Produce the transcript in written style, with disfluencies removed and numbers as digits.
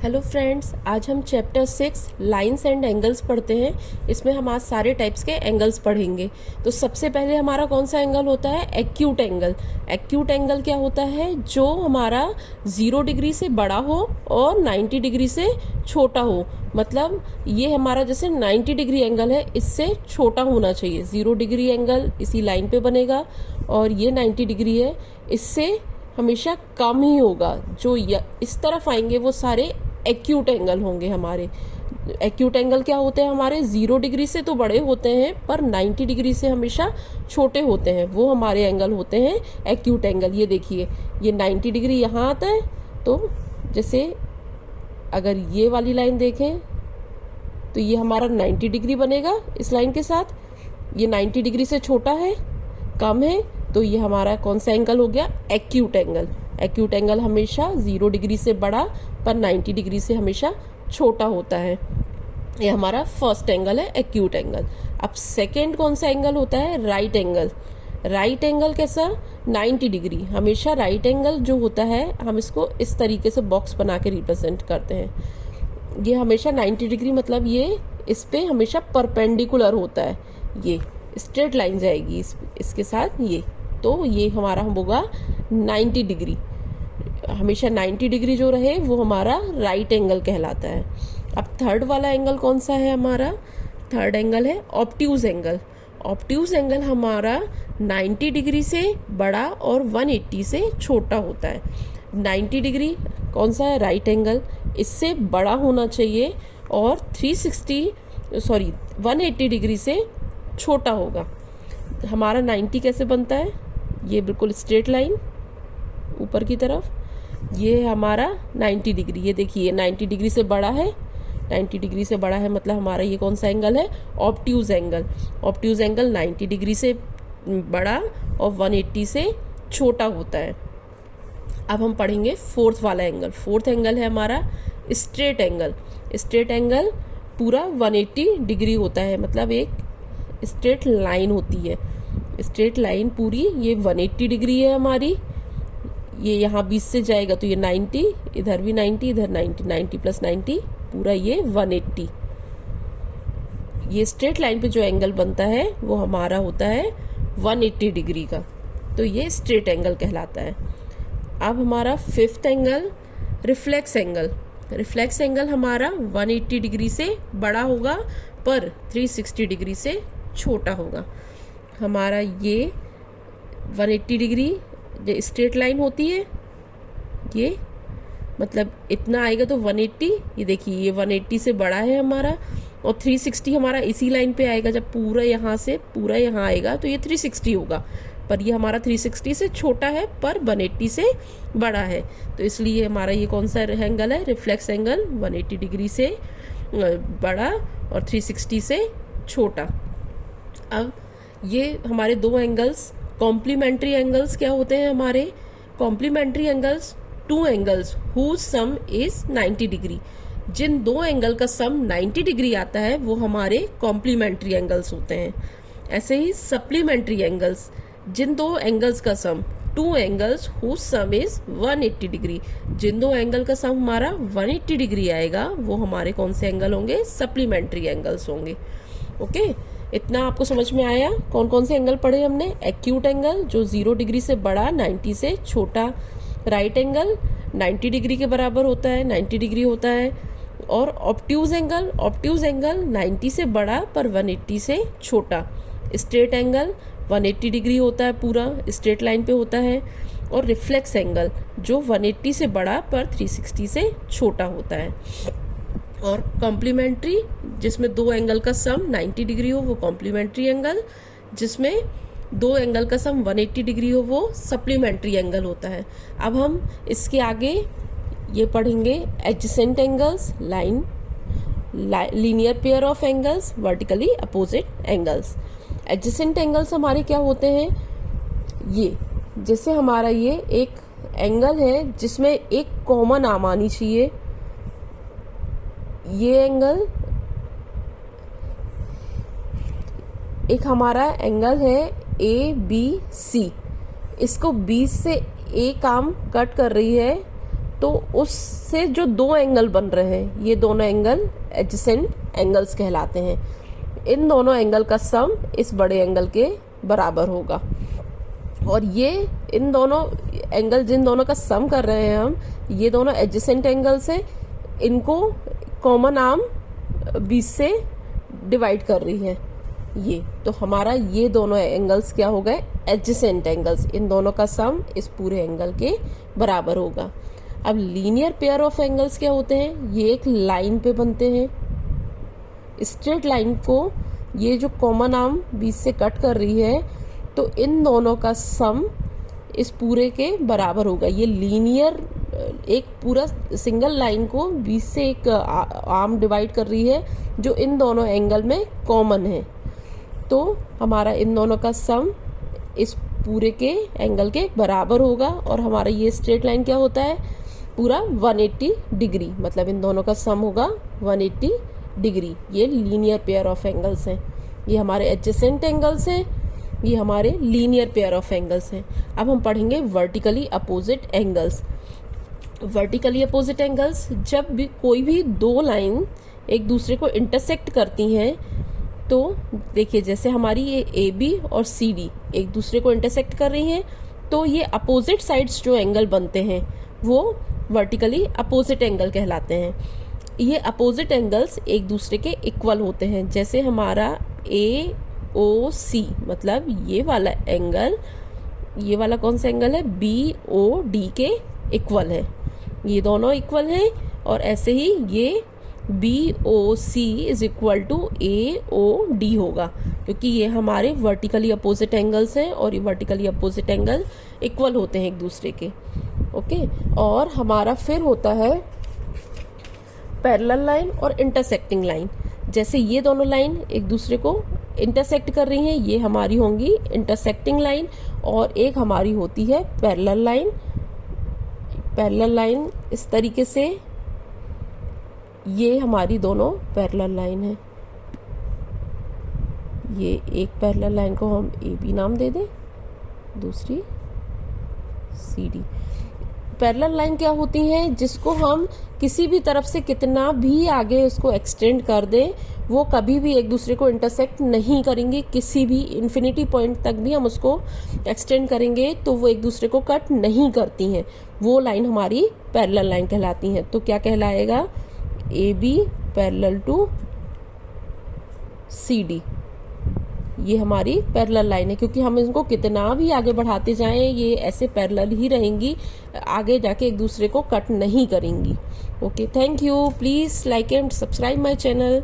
Hello friends, आज हम chapter 6 lines and angles पढ़ते हैं। इसमें हम आज सारे टाइप्स के एंगल्स पढ़ेंगे। तो सबसे पहले हमारा कौन सा एंगल होता है? Acute angle. एक्यूट एंगल क्या होता है? जो हमारा 0 डिग्री से बड़ा हो और 90 डिग्री से छोटा हो। मतलब ये हमारा जैसे 90 डिग्री एंगल है, इससे छोटा होना चाहिए। 0 डिग्री एंगल इसी लाइन पे बनेगा और ये 90 डिग्री है, इससे हमेशा कम ही होगा। जो इस तरफ आएंगे वो सारे एक्यूट एंगल होंगे हमारे। एक्यूट एंगल क्या होते हैं? हमारे 0 डिग्री से तो बड़े होते हैं पर 90 डिग्री से हमेशा छोटे होते हैं, वो हमारे एंगल होते हैं एक्यूट एंगल। ये देखिए, ये 90 डिग्री यहाँ आता है, तो जैसे अगर ये वाली लाइन देखें तो ये हमारा 90 डिग्री बनेगा इस लाइन के साथ। ये 90 डिग्री से छोटा है, कम है, तो ये हमारा कौन सा एंगल हो गया? Acute angle. एक्यूट एंगल हमेशा 0 डिग्री से बड़ा पर 90 डिग्री से हमेशा छोटा होता है। ये हमारा फर्स्ट एंगल है, एक्यूट एंगल। अब सेकेंड कौन सा एंगल होता है? Right angle. राइट एंगल कैसा? 90 डिग्री। हमेशा राइट एंगल जो होता है, हम इसको इस तरीके से बॉक्स बना के रिप्रेजेंट करते हैं। ये हमेशा 90 डिग्री, मतलब ये इस पे हमेशा परपेंडिकुलर होता है। ये स्ट्रेट लाइन जाएगी इसके साथ ये, तो ये हमारा होगा 90 डिग्री। हमेशा 90 डिग्री जो रहे वो हमारा राइट एंगल कहलाता है। अब थर्ड वाला एंगल कौन सा है हमारा? थर्ड एंगल है ऑब्ट्यूज एंगल। ऑब्ट्यूज एंगल हमारा 90 डिग्री से बड़ा और 180 से छोटा होता है। 90 डिग्री कौन सा है? राइट एंगल, इससे बड़ा होना चाहिए और 180 डिग्री से छोटा होगा। हमारा 90 कैसे बनता है? ये बिल्कुल स्ट्रेट लाइन ऊपर की तरफ, ये हमारा 90 डिग्री। ये देखिए 90 डिग्री से बड़ा है, 90 डिग्री से बड़ा है, मतलब हमारा ये कौन सा एंगल है? Obtuse angle. Obtuse angle 90 degree से बड़ा और 180 से छोटा होता है। अब हम पढ़ेंगे फोर्थ वाला एंगल। फोर्थ एंगल है हमारा स्ट्रेट एंगल। स्ट्रेट एंगल पूरा 180 डिग्री होता है, मतलब एक स्ट्रेट लाइन होती है। स्ट्रेट लाइन पूरी ये 180 डिग्री है हमारी। ये यहाँ 20 से जाएगा तो ये 90, इधर भी 90, इधर 90, 90 प्लस 90 पूरा ये 180। ये स्ट्रेट लाइन पे जो एंगल बनता है वो हमारा होता है 180 डिग्री का, तो ये स्ट्रेट एंगल कहलाता है। अब हमारा fifth angle reflex angle. Reflex angle हमारा 180 डिग्री से बड़ा होगा पर 360 डिग्री से छोटा होगा। हमारा ये 180 डिग्री जो स्ट्रेट लाइन होती है, ये मतलब इतना आएगा तो 180। ये देखिए ये 180 से बड़ा है हमारा, और 360 हमारा इसी लाइन पे आएगा। जब पूरा यहाँ से पूरा यहाँ आएगा तो ये 360 होगा, पर ये हमारा 360 से छोटा है पर 180 से बड़ा है, तो इसलिए हमारा ये कौन सा एंगल है? Reflex angle. 180 डिग्री से बड़ा और 360 से छोटा। अब ये हमारे दो एंगल्स कॉम्प्लीमेंट्री एंगल्स क्या होते हैं हमारे? Complementary angles two angles whose sum is 90 degree. जिन दो एंगल का सम 90 डिग्री आता है वो हमारे कॉम्प्लीमेंट्री एंगल्स होते हैं। ऐसे ही सप्लीमेंट्री एंगल्स, जिन दो एंगल्स का sum, two angles whose sum is 180 degree. जिन दो एंगल का सम हमारा 180 डिग्री आएगा वो हमारे कौन से एंगल होंगे? सप्लीमेंट्री एंगल्स होंगे। ओके, इतना आपको समझ में आया? कौन कौन से एंगल पढ़े हमने? एक्यूट एंगल जो 0 डिग्री से बड़ा, 90 से छोटा। राइट एंगल 90 डिग्री के बराबर होता है, 90 डिग्री होता है। और ऑब्ट्यूज एंगल, ऑब्ट्यूज एंगल 90 से बड़ा पर 180 से छोटा। स्ट्रेट एंगल 180 डिग्री होता है, पूरा स्ट्रेट लाइन पे होता है। और रिफ्लेक्स एंगल जो 180 से बड़ा पर 360 से छोटा होता है। और कॉम्प्लीमेंट्री जिसमें दो एंगल का सम 90 डिग्री हो वो कॉम्प्लीमेंट्री एंगल, जिसमें दो एंगल का सम 180 डिग्री हो वो सप्लीमेंट्री एंगल होता है। अब हम इसके आगे ये पढ़ेंगे adjacent angles, line linear pair of angles, vertically opposite angles. Adjacent angles हमारे क्या होते हैं? ये जैसे हमारा ये एक एंगल है जिसमें एक कॉमन आर्म आनी चाहिए। ये एंगल एक हमारा एंगल है ABC, इसको 20 से एक आर्म कट कर रही है तो उससे जो दो एंगल बन रहे हैं, ये दोनों एंगल एडजेसेंट एंगल्स कहलाते हैं। इन दोनों एंगल का सम इस बड़े एंगल के बराबर होगा। और ये इन दोनों एंगल जिन दोनों का सम कर रहे हैं हम, ये दोनों एडजेसेंट एंगल्स हैं, इनको कॉमन आर्म 20 से डिवाइड कर रही है ये। तो हमारा ये दोनों एंगल्स क्या हो गए, एडजेसेंट एंगल्स। इन दोनों का सम इस पूरे एंगल के बराबर होगा। अब लीनियर पेयर ऑफ एंगल्स क्या होते हैं, ये एक लाइन पे बनते हैं। स्ट्रेट लाइन को ये जो कॉमन आर्म 20 से कट कर रही है, तो इन दोनों का सम इस पूरे के बराबर होगा। ये लीनियर एक पूरा सिंगल लाइन को 20 से एक आर्म डिवाइड कर रही है जो इन दोनों एंगल में कॉमन है। तो हमारा इन दोनों का सम इस पूरे के एंगल के बराबर होगा। और हमारा ये स्ट्रेट लाइन क्या होता है, पूरा 180 डिग्री, मतलब इन दोनों का सम होगा 180 डिग्री। ये लीनियर पेयर ऑफ एंगल्स हैं। ये हमारे एडजेसेंट एंगल्स हैं, ये हमारे लीनियर पेयर ऑफ एंगल्स हैं। अब हम पढ़ेंगे vertically opposite angles. Vertically opposite angles, जब भी कोई भी दो लाइन एक दूसरे को इंटरसेक्ट करती हैं, तो देखिए जैसे हमारी ये ए बी और सी डी एक दूसरे को इंटरसेक्ट कर रही हैं, तो ये अपोजिट साइड्स जो एंगल बनते हैं वो वर्टिकली अपोजिट एंगल कहलाते हैं। ये अपोजिट एंगल्स एक दूसरे के इक्वल होते हैं। जैसे हमारा ए ओ सी, मतलब ये वाला एंगल, ये वाला कौन सा एंगल है, बी ओ डी के इक्वल है। ये दोनों इक्वल हैं। और ऐसे ही ये B O C is equal to A O D होगा, क्योंकि ये हमारे वर्टिकली अपोजिट एंगल्स हैं और ये वर्टिकली अपोजिट एंगल इक्वल होते हैं एक दूसरे के। ओके, और हमारा फिर होता है पैरेलल लाइन और इंटरसेक्टिंग लाइन। जैसे ये दोनों लाइन एक दूसरे को इंटरसेक्ट कर रही हैं, ये हमारी होंगी इंटरसेक्टिंग लाइन, और एक हमारी होती है पैरेलल लाइन। पैरेलल लाइन इस तरीके से, ये हमारी दोनों पैरेलल लाइन है। ये एक पैरेलल लाइन को हम ए बी नाम दे दें, दूसरी सी डी। पैरेलल लाइन क्या होती हैं, जिसको हम किसी भी तरफ से कितना भी आगे उसको एक्सटेंड कर दें, वो कभी भी एक दूसरे को इंटरसेक्ट नहीं करेंगे। किसी भी इन्फिनिटी पॉइंट तक भी हम उसको एक्सटेंड करेंगे तो वो एक दूसरे को कट नहीं करती हैं। वो लाइन हमारी पैरेलल लाइन कहलाती हैं। तो क्या कहलाएगा, A B parallel to C D, ये हमारी पैरेलल लाइन है। क्योंकि हम इनको कितना भी आगे बढ़ाते जाएं, ये ऐसे पैरेलल ही रहेंगी, आगे जाके एक दूसरे को कट नहीं करेंगी। Okay, thank you. Please like and subscribe my channel.